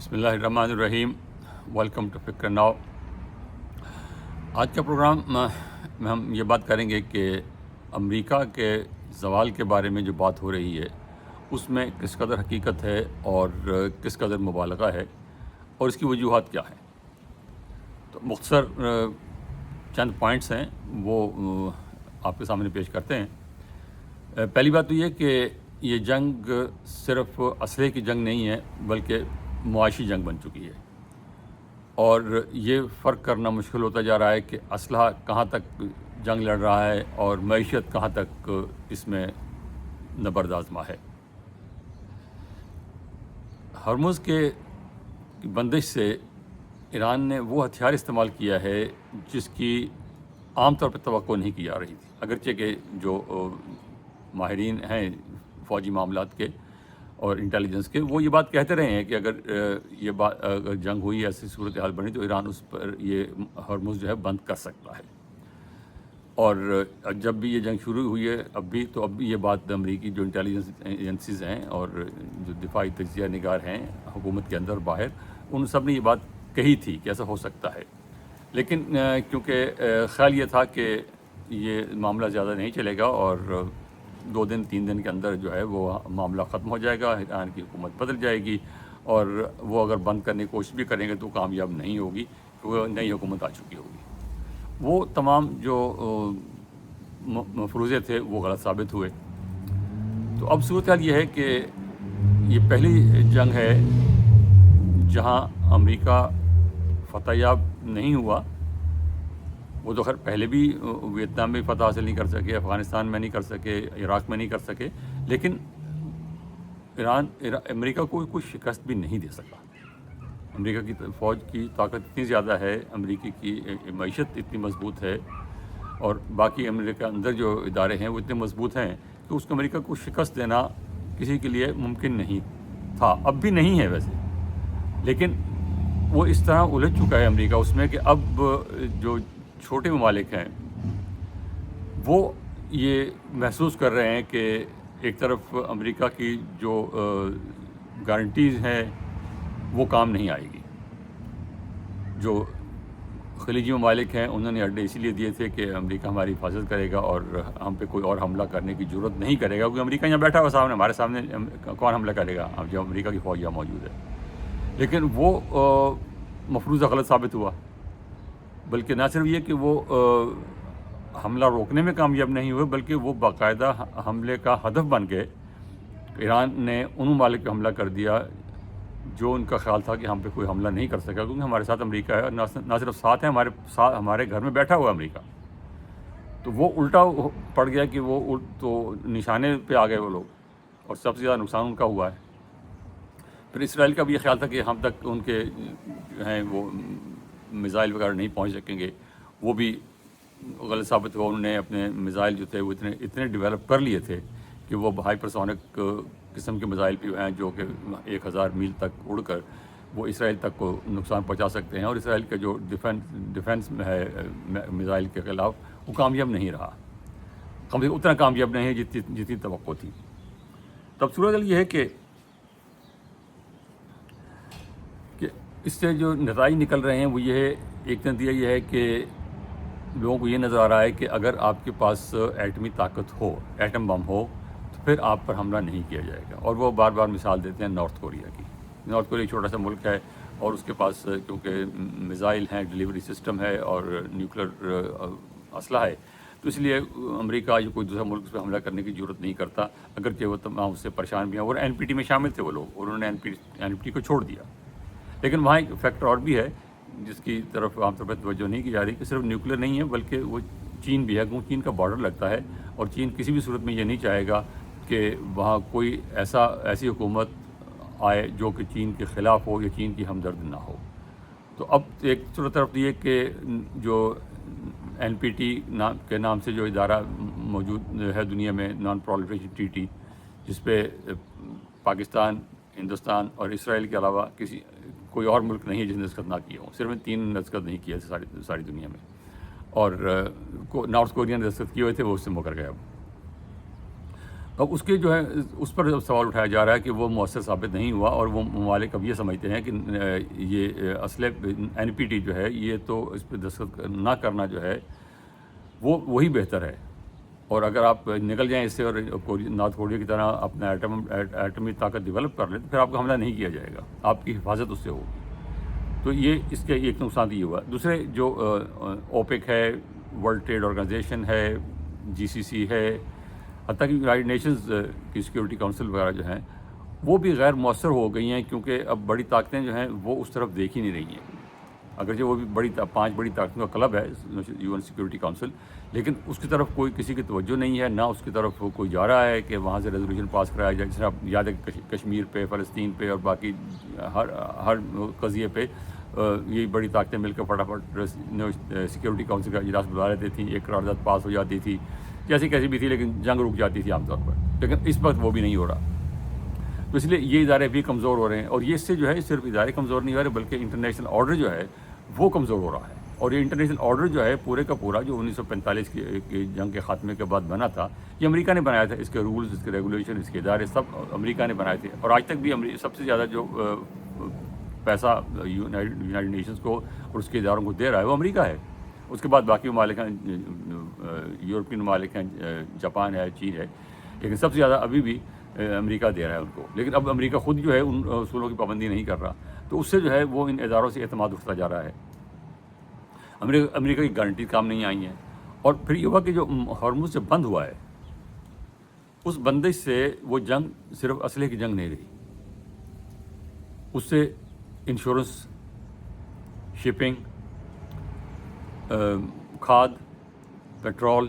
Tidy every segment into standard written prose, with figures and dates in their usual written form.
بسم اللہ الرحمن الرحیم. ویلکم ٹو فکر ناؤ. آج کا پروگرام میں ہم یہ بات کریں گے کہ امریکہ کے زوال کے بارے میں جو بات ہو رہی ہے اس میں کس قدر حقیقت ہے اور کس قدر مبالغہ ہے اور اس کی وجوہات کیا ہیں. تو مختصر چند پوائنٹس ہیں وہ آپ کے سامنے پیش کرتے ہیں. پہلی بات تو یہ کہ یہ جنگ صرف اسلحے کی جنگ نہیں ہے بلکہ معاشی جنگ بن چکی ہے، اور یہ فرق کرنا مشکل ہوتا جا رہا ہے کہ اسلحہ کہاں تک جنگ لڑ رہا ہے اور معیشت کہاں تک اس میں نبردآزما ہے. ہرمز کے بندش سے ایران نے وہ ہتھیار استعمال کیا ہے جس کی عام طور پہ توقع نہیں کی جا رہی تھی، اگرچہ کہ جو ماہرین ہیں فوجی معاملات کے اور انٹیلیجنس کے وہ یہ بات کہتے رہے ہیں کہ اگر جنگ ہوئی، ایسی صورتحال بنی تو ایران اس پر یہ ہرمز جو ہے بند کر سکتا ہے. اور جب بھی یہ جنگ شروع ہوئی ہے اب بھی یہ بات امریکی جو انٹیلیجنس ایجنسیز ہیں اور جو دفاعی تجزیہ نگار ہیں حکومت کے اندر باہر، ان سب نے یہ بات کہی تھی کہ ایسا ہو سکتا ہے. لیکن کیونکہ خیال یہ تھا کہ یہ معاملہ زیادہ نہیں چلے گا اور 2 دن 3 دن کے اندر جو ہے وہ معاملہ ختم ہو جائے گا، ایران کی حکومت بدل جائے گی، اور وہ اگر بند کرنے کی کوشش بھی کریں گے تو کامیاب نہیں ہوگی کیونکہ نئی حکومت آ چکی ہوگی. وہ تمام جو مفروضے تھے وہ غلط ثابت ہوئے. تو اب صورتحال یہ ہے کہ یہ پہلی جنگ ہے جہاں امریکہ فتح یاب نہیں ہوا. وہ تو خیر پہلے بھی ویتنام میں فتح حاصل نہیں کر سکے، افغانستان میں نہیں کر سکے، عراق میں نہیں کر سکے، لیکن امریکہ کو کوئی شکست بھی نہیں دے سکا. امریکہ کی فوج کی طاقت اتنی زیادہ ہے، امریکی کی معیشت اتنی مضبوط ہے، اور باقی امریکہ اندر جو ادارے ہیں وہ اتنے مضبوط ہیں کہ اس کو امریکہ کو شکست دینا کسی کے لیے ممکن نہیں تھا. اب بھی نہیں ہے ویسے، لیکن وہ اس طرح الجھ چکا ہے امریکہ اس میں کہ اب جو چھوٹے ممالک ہیں وہ یہ محسوس کر رہے ہیں کہ ایک طرف امریکہ کی جو گارنٹیز ہیں وہ کام نہیں آئے گی. جو خلیجی ممالک ہیں انہوں نے اڈے اسی لیے دیے تھے کہ امریکہ ہماری حفاظت کرے گا اور ہم پہ کوئی اور حملہ کرنے کی ضرورت نہیں کرے گا، کیونکہ امریکہ یہاں بیٹھا ہوا سامنے، ہمارے سامنے کون حملہ کرے گا جب امریکہ کی فوج یہاں موجود ہے. لیکن وہ مفروضہ غلط ثابت ہوا، بلکہ نہ صرف یہ کہ وہ حملہ روکنے میں کامیاب نہیں ہوئے بلکہ وہ باقاعدہ حملے کا ہدف بن گئے. ایران نے ان ممالک پہ حملہ کر دیا جو ان کا خیال تھا کہ ہم پہ کوئی حملہ نہیں کر سکا، کیونکہ ہمارے ساتھ امریکہ ہے، اور نہ صرف ساتھ ہے، ہمارے گھر میں بیٹھا ہوا امریکہ. تو وہ الٹا پڑ گیا کہ وہ تو نشانے پہ آ گئے وہ لوگ، اور سب سے زیادہ نقصان ان کا ہوا ہے. پھر اسرائیل کا بھی یہ خیال تھا کہ ہم تک ان کے جو ہیں وہ میزائل وغیرہ نہیں پہنچ سکیں گے، وہ بھی غلط ثابت ہوا. انہوں نے اپنے میزائل جو تھے وہ اتنے ڈیولپ کر لیے تھے کہ وہ ہائپرسونک قسم کے میزائل بھی ہیں جو کہ 1000 میل تک اڑ کر وہ اسرائیل تک کو نقصان پہنچا سکتے ہیں. اور اسرائیل کا جو ڈیفنس میں ہے میزائل کے خلاف وہ کامیاب نہیں رہا، کم سے کم اتنا کامیاب نہیں ہے جتنی توقع تھی. تب صورتحال یہ ہے کہ اس سے جو نتائج نکل رہے ہیں وہ یہ ہے، ایک نتیجہ یہ ہے کہ لوگوں کو یہ نظر آ رہا ہے کہ اگر آپ کے پاس ایٹمی طاقت ہو، ایٹم بم ہو، تو پھر آپ پر حملہ نہیں کیا جائے گا. اور وہ بار بار مثال دیتے ہیں نارتھ کوریا کی. نارتھ کوریا ایک چھوٹا سا ملک ہے اور اس کے پاس کیونکہ میزائل ہیں، ڈیلیوری سسٹم ہے اور نیوکلر اسلحہ ہے، تو اس لیے امریکہ جو کوئی دوسرا ملک اس پہ حملہ کرنے کی ضرورت نہیں کرتا، اگرچہ وہ تمام اس سے پریشان بھی ہیں. اور این پی ٹی میں شامل تھے وہ لوگ، اور انہوں نے این پی ٹی کو چھوڑ دیا. لیکن وہاں ایک فیکٹر اور بھی ہے جس کی طرف عام طور پر توجہ نہیں کی جا رہی، کہ صرف نیوکلیر نہیں ہے بلکہ وہ چین بھی ہے، کیونکہ چین کا بارڈر لگتا ہے، اور چین کسی بھی صورت میں یہ نہیں چاہے گا کہ وہاں کوئی ایسی حکومت آئے جو کہ چین کے خلاف ہو یا چین کی ہمدرد نہ ہو. تو اب ایک طرف یہ کہ جو این پی ٹی کے نام سے جو ادارہ موجود ہے دنیا میں، نان پرولفریشن ٹریٹی، جس پہ پاکستان، ہندوستان اور اسرائیل کے علاوہ کوئی اور ملک نہیں ہے جس نے دستخط نہ کیے ہوں. صرف 3 دستخط نہیں کیے ساری دنیا میں، اور نارتھ کوریا نے دستخط کیے ہوئے تھے، وہ اس سے مکر گئے. اب اس کے جو ہے اس پر سوال اٹھایا جا رہا ہے کہ وہ مؤثر ثابت نہیں ہوا، اور وہ ممالک اب یہ سمجھتے ہیں کہ یہ اسلحے NPT جو ہے یہ تو اس پہ دستخط نہ کرنا جو ہے وہی بہتر ہے، اور اگر آپ نکل جائیں اس سے اور نارتھ کوریا کی طرح اپنا ایٹمی طاقت ڈیولپ کر لیں تو پھر آپ کا حملہ نہیں کیا جائے گا، آپ کی حفاظت اس سے ہوگی۔ تو یہ اس کے ایک نقصان یہ ہوا۔ دوسرے جو اوپیک ہے، ورلڈ ٹریڈ آرگنائزیشن ہے، GCC ہے، حتیٰ کہ یونائٹڈ نیشنز کی سیکورٹی کونسل وغیرہ جو ہیں وہ بھی غیر مؤثر ہو گئی ہیں، کیونکہ اب بڑی طاقتیں جو ہیں وہ اس طرف دیکھ ہی نہیں رہی ہیں۔ اگرچہ وہ بھی 5 بڑی طاقتوں کا کلب ہے UN سیکورٹی کونسل، لیکن اس کی طرف کسی کی توجہ نہیں ہے، نہ اس کی طرف کوئی جا رہا ہے کہ وہاں سے ریزولوشن پاس کرایا جائے۔ جس طرح آپ یاد ہے کہ کشمیر پہ، فلسطین پہ اور باقی ہر قضیے پہ یہ بڑی طاقتیں مل کر فٹافٹ سیکورٹی کونسل کا اجلاس بلا لیتی تھیں، ایک قرارداد پاس ہو جاتی تھی، کیسی بھی تھی، لیکن جنگ رک جاتی تھی عام طور پر۔ لیکن اس وقت وہ بھی نہیں ہو رہا، تو اس لیے یہ ادارے بھی کمزور ہو رہے ہیں، اور یہ اس سے جو ہے صرف ادارے کمزور نہیں ہو رہے بلکہ انٹرنیشنل آرڈر جو ہے وہ کمزور ہو رہا ہے۔ اور یہ انٹرنیشنل آرڈر جو ہے پورے کا پورا جو 1945 کی جنگ کے خاتمے کے بعد بنا تھا، یہ امریکہ نے بنایا تھا۔ اس کے رولز، اس کے ریگولیشن، اس کے ادارے سب امریکہ نے بنائے تھے، اور آج تک بھی سب سے زیادہ جو پیسہ یونائٹڈ نیشنز کو اور اس کے اداروں کو دے رہا ہے وہ امریکہ ہے۔ اس کے بعد باقی ممالک ہیں، یورپین ممالک ہیں، جاپان ہے، چین ہے، لیکن سب سے زیادہ ابھی بھی امریکہ دے رہا ہے ان کو۔ لیکن اب امریکہ خود جو ہے ان اصولوں کی پابندی نہیں کر رہا، تو اس سے جو ہے وہ ان اداروں سے اعتماد اٹھتا جا رہا ہے۔ امریکہ کی گارنٹی کام نہیں آئی ہیں، اور پھر یہ ہوا کہ جو ہرمز سے بند ہوا ہے اس بندش سے وہ جنگ صرف اسلحے کی جنگ نہیں رہی، اس سے انشورنس، شپنگ، کھاد، پیٹرول،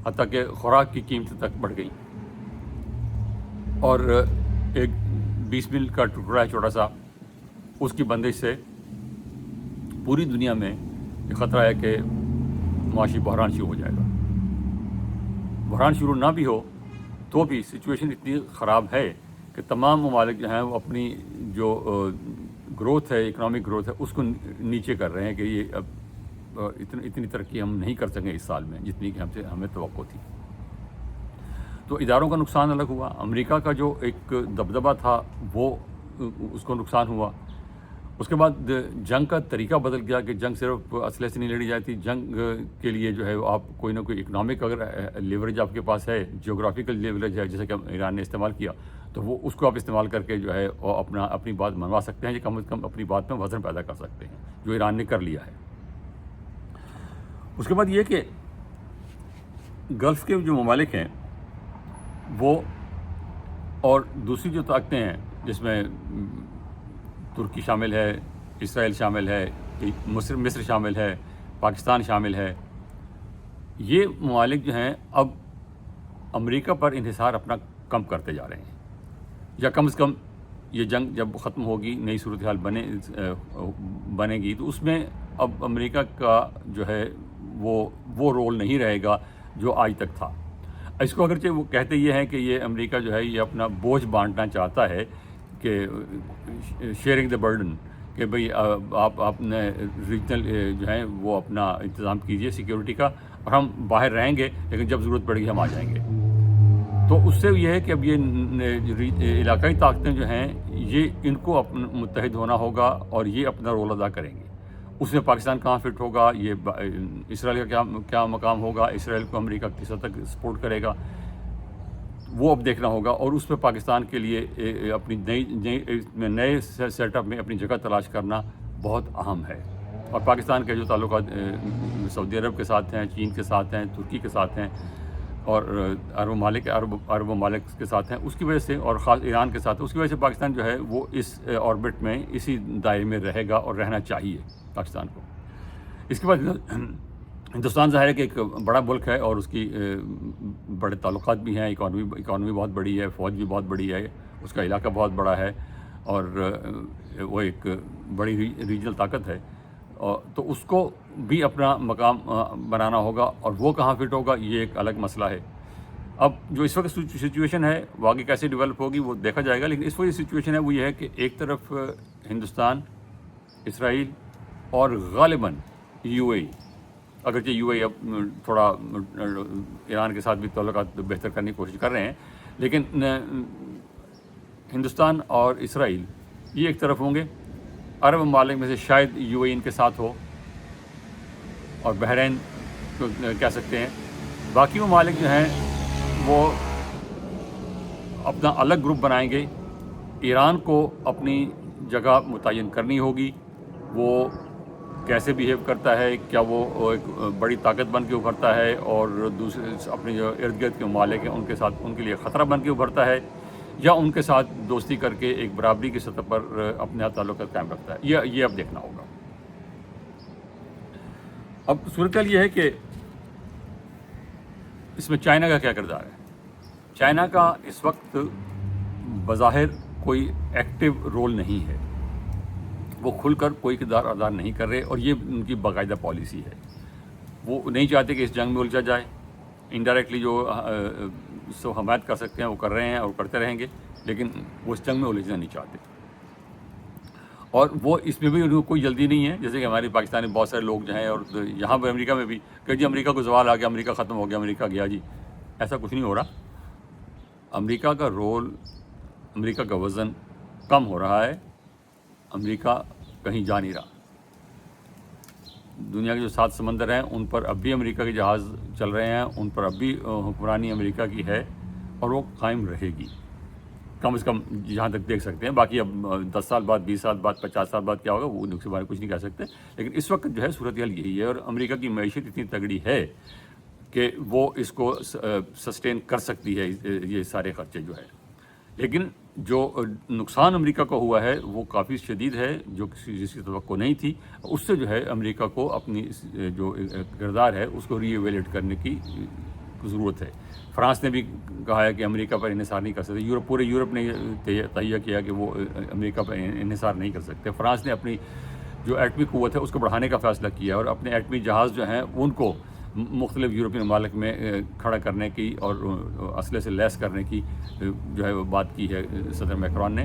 حتیٰ کہ خوراک کی قیمتیں تک بڑھ گئیں، اور ایک 20 میل کا ٹکڑا ہے چھوٹا سا، اس کی بندش سے پوری دنیا میں یہ خطرہ ہے کہ معاشی بحران شروع ہو جائے گا۔ بحران شروع نہ بھی ہو تو بھی سچویشن اتنی خراب ہے کہ تمام ممالک جو ہیں وہ اپنی جو گروتھ ہے، اکنامک گروتھ ہے، اس کو نیچے کر رہے ہیں کہ یہ اب اتنی ترقی ہم نہیں کر سکیں اس سال میں جتنی کہ ہمیں توقع تھی۔ تو اداروں کا نقصان الگ ہوا، امریکہ کا جو ایک دبدبہ تھا وہ اس کو نقصان ہوا۔ اس کے بعد جنگ کا طریقہ بدل گیا کہ جنگ صرف اسلحے سے نہیں لڑی جاتی، جنگ کے لیے جو ہے آپ کوئی نہ کوئی اکنامک اگر لیوریج آپ کے پاس ہے، جیوگرافیکل لیوریج ہے، جیسے کہ ایران نے استعمال کیا، تو وہ اس کو آپ استعمال کر کے جو ہے اپنی بات منوا سکتے ہیں، یا کم از کم اپنی بات میں وزن پیدا کر سکتے ہیں، جو ایران نے کر لیا ہے۔ اس کے بعد یہ کہ گلف کے جو ممالک ہیں وہ، اور دوسری جو طاقتیں ہیں جس میں ترکی شامل ہے، اسرائیل شامل ہے، مصر شامل ہے، پاکستان شامل ہے، یہ ممالک جو ہیں اب امریکہ پر انحصار اپنا کم کرتے جا رہے ہیں، یا کم از کم یہ جنگ جب ختم ہوگی، نئی صورتحال بنے گی، تو اس میں اب امریکہ کا جو ہے وہ رول نہیں رہے گا جو آج تک تھا۔ اس کو اگرچہ وہ کہتے یہ ہیں کہ یہ امریکہ جو ہے یہ اپنا بوجھ بانٹنا چاہتا ہے، کہ شیئرنگ دا برڈن، کہ بھئی آپ نے ریجنل جو ہیں وہ اپنا انتظام کیجئے سیکیورٹی کا، اور ہم باہر رہیں گے، لیکن جب ضرورت پڑے گی ہم آ جائیں گے۔ تو اس سے یہ ہے کہ اب یہ علاقائی طاقتیں جو ہیں یہ ان کو متحد ہونا ہوگا، اور یہ اپنا رول ادا کریں گے۔ اس میں پاکستان کہاں فٹ ہوگا، یہ اسرائیل کا کیا مقام ہوگا، اسرائیل کو امریکہ کس حد تک سپورٹ کرے گا، وہ اب دیکھنا ہوگا، اور اس پہ پاکستان کے لیے اپنی نئے سیٹ اپ میں اپنی جگہ تلاش کرنا بہت اہم ہے۔ اور پاکستان کے جو تعلقات سعودی عرب کے ساتھ ہیں، چین کے ساتھ ہیں، ترکی کے ساتھ ہیں، اور عرب ممالک کے ساتھ ہیں، اس کی وجہ سے، اور خاص ایران کے ساتھ، اس کی وجہ سے پاکستان جو ہے وہ اس آربٹ میں، اسی دائرے میں رہے گا اور رہنا چاہیے پاکستان کو۔ اس کے بعد ہندوستان ظاہر ہے کہ ایک بڑا ملک ہے، اور اس کی بڑے تعلقات بھی ہیں، اکانومی بہت بڑی ہے، فوج بھی بہت بڑی ہے، اس کا علاقہ بہت بڑا ہے، اور وہ ایک بڑی ریجنل طاقت ہے، تو اس کو بھی اپنا مقام بنانا ہوگا، اور وہ کہاں فٹ ہوگا یہ ایک الگ مسئلہ ہے۔ اب جو اس وقت سچویشن ہے وہ آگے کیسے ڈیولپ ہوگی وہ دیکھا جائے گا، لیکن اس وقت سچویشن ہے وہ یہ ہے کہ ایک طرف ہندوستان، اسرائیل اور غالباً UAE، اگرچہ یو اے اب تھوڑا ایران کے ساتھ بھی تعلقات بہتر کرنے کی کوشش کر رہے ہیں، لیکن ہندوستان اور اسرائیل یہ ایک طرف ہوں گے، عرب ممالک میں سے شاید یو اے ان کے ساتھ ہو، اور بحرین کو کہہ سکتے ہیں۔ باقی ممالک جو ہیں وہ اپنا الگ گروپ بنائیں گے۔ ایران کو اپنی جگہ متعین کرنی ہوگی، وہ کیسے بیہیو کرتا ہے، کیا وہ ایک بڑی طاقت بن کے ابھرتا ہے اور دوسرے اپنے جو ارد گرد کے ممالک ہیں ان کے ساتھ ان کے لیے خطرہ بن کے ابھرتا ہے، یا ان کے ساتھ دوستی کر کے ایک برابری کی سطح پر اپنے تعلقات قائم رکھتا ہے، یہ اب دیکھنا ہوگا۔ اب صورتحال یہ ہے کہ اس میں چائنا کا کیا کردار ہے۔ چائنا کا اس وقت بظاہر کوئی ایکٹیو رول نہیں ہے، وہ کھل کر کوئی کردار ادا نہیں کر رہے، اور یہ ان کی باقاعدہ پالیسی ہے۔ وہ نہیں چاہتے کہ اس جنگ میں الجھا جائے، انڈائریکٹلی جو سو حمایت کر سکتے ہیں وہ کر رہے ہیں اور کرتے رہیں گے، لیکن وہ اس جنگ میں الجھنا نہیں چاہتے، اور وہ اس میں بھی ان کو کوئی جلدی نہیں ہے۔ جیسے کہ ہمارے پاکستانی بہت سارے لوگ جو ہیں، اور یہاں پہ امریکہ میں بھی کہ جی امریکہ کو زوال آ گیا، امریکہ ختم ہو گیا، امریکہ گیا جی، ایسا کچھ نہیں ہو رہا۔ امریکہ کا رول، امریکہ کا وزن کم ہو رہا ہے، امریکہ کہیں جا نہیں رہا۔ دنیا کے جو 7 سمندر ہیں ان پر اب بھی امریکہ کے جہاز چل رہے ہیں، ان پر اب بھی حکمرانی امریکہ کی ہے، اور وہ قائم رہے گی، کم از کم جہاں تک دیکھ سکتے ہیں۔ باقی اب 10 سال بعد، 20 سال بعد، 50 سال بعد کیا ہوگا وہ اس کے بارے میں کچھ نہیں کہہ سکتے، لیکن اس وقت جو ہے صورتحال یہی ہے، اور امریکہ کی معیشت اتنی تگڑی ہے کہ وہ اس کو سسٹین کر سکتی ہے، یہ سارے خرچے جو ہے۔ لیکن جو نقصان امریکہ کو ہوا ہے وہ کافی شدید ہے، جو جس کی توقع نہیں تھی۔ اس سے جو ہے امریکہ کو اپنی جو کردار ہے اس کو ری ایویلیٹ کرنے کی ضرورت ہے۔ فرانس نے بھی کہا ہے کہ امریکہ پر انحصار نہیں کر سکتے، پورے یورپ نے تہیہ کیا کہ وہ امریکہ پر انحصار نہیں کر سکتے۔ فرانس نے اپنی جو ایٹمی قوت ہے اس کو بڑھانے کا فیصلہ کیا، اور اپنے ایٹمی جہاز جو ہیں ان کو مختلف یورپی ممالک میں کھڑا کرنے کی اور اسلحے سے لیس کرنے کی جو ہے وہ بات کی ہے صدر میکرون نے۔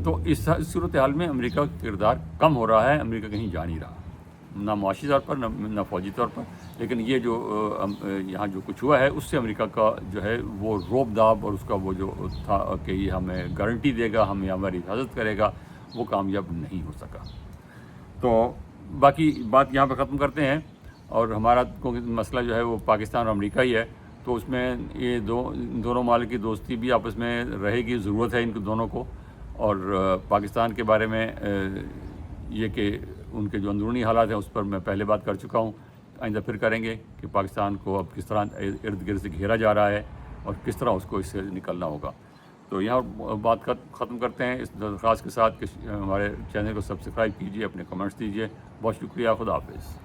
تو اس صورتحال میں امریکہ کا کردار کم ہو رہا ہے، امریکہ کہیں جا نہیں رہا، نہ معاشی طور پر نہ فوجی طور پر، لیکن یہ جو یہاں جو کچھ ہوا ہے اس سے امریکہ کا جو ہے وہ روب داب اور اس کا وہ جو تھا کہ یہ ہمیں گارنٹی دے گا، ہمیں ہماری حفاظت کرے گا، وہ کامیاب نہیں ہو سکا۔ تو باقی بات یہاں پہ ختم کرتے ہیں، اور ہمارا مسئلہ جو ہے وہ پاکستان اور امریکہ ہی ہے، تو اس میں یہ دونوں ممالک کی دوستی بھی آپس میں رہے گی، ضرورت ہے ان کو دونوں کو۔ اور پاکستان کے بارے میں یہ کہ ان کے جو اندرونی حالات ہیں اس پر میں پہلے بات کر چکا ہوں، آئندہ پھر کریں گے کہ پاکستان کو اب کس طرح ارد گرد سے گھیرا جا رہا ہے اور کس طرح اس کو اس سے نکلنا ہوگا۔ تو یہاں بات ختم کرتے ہیں اس درخواست کے ساتھ کہ ہمارے چینل کو سبسکرائب کیجیے، اپنے کمنٹس دیجیے۔ بہت شکریہ، خدا حافظ۔